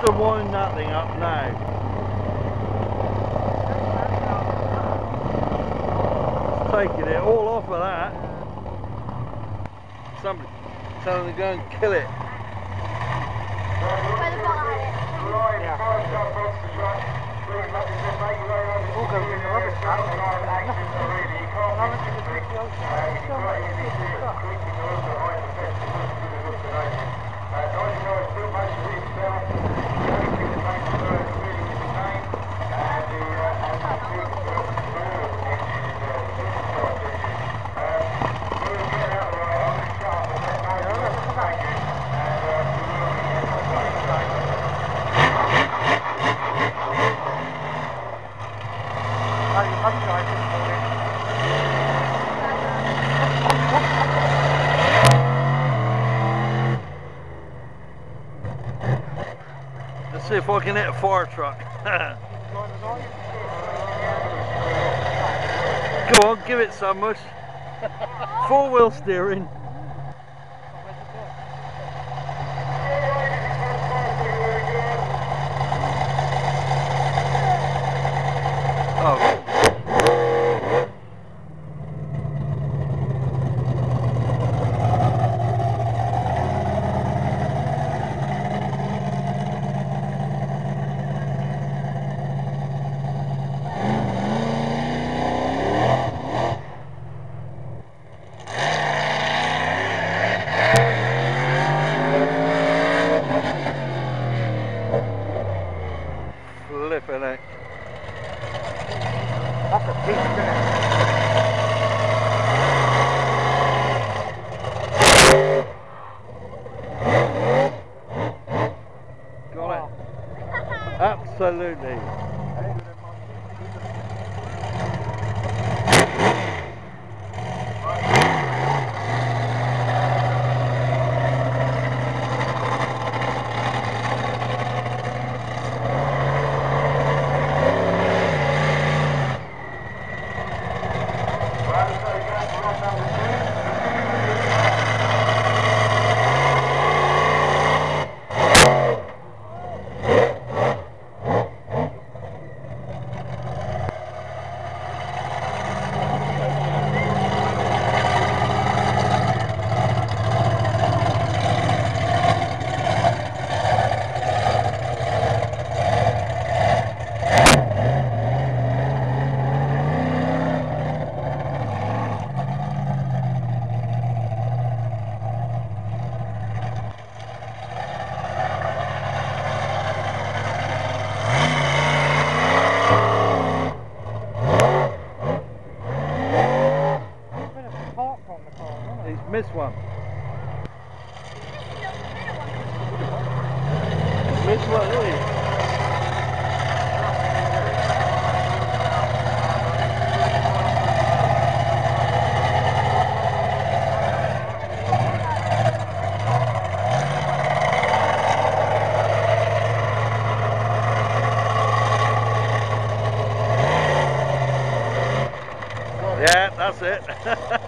just to wind that thing up now. It's taking it all off of that. Somebody tell them to go and kill it. All goes in the rubbish truck. Let's see if I can hit a fire truck. Go on, give it some mush. 4-wheel steering. Oh. Flipping it. That's a beast, isn't it? Got it. Absolutely. He's missed one. Missed one, isn't he? Yeah, that's it.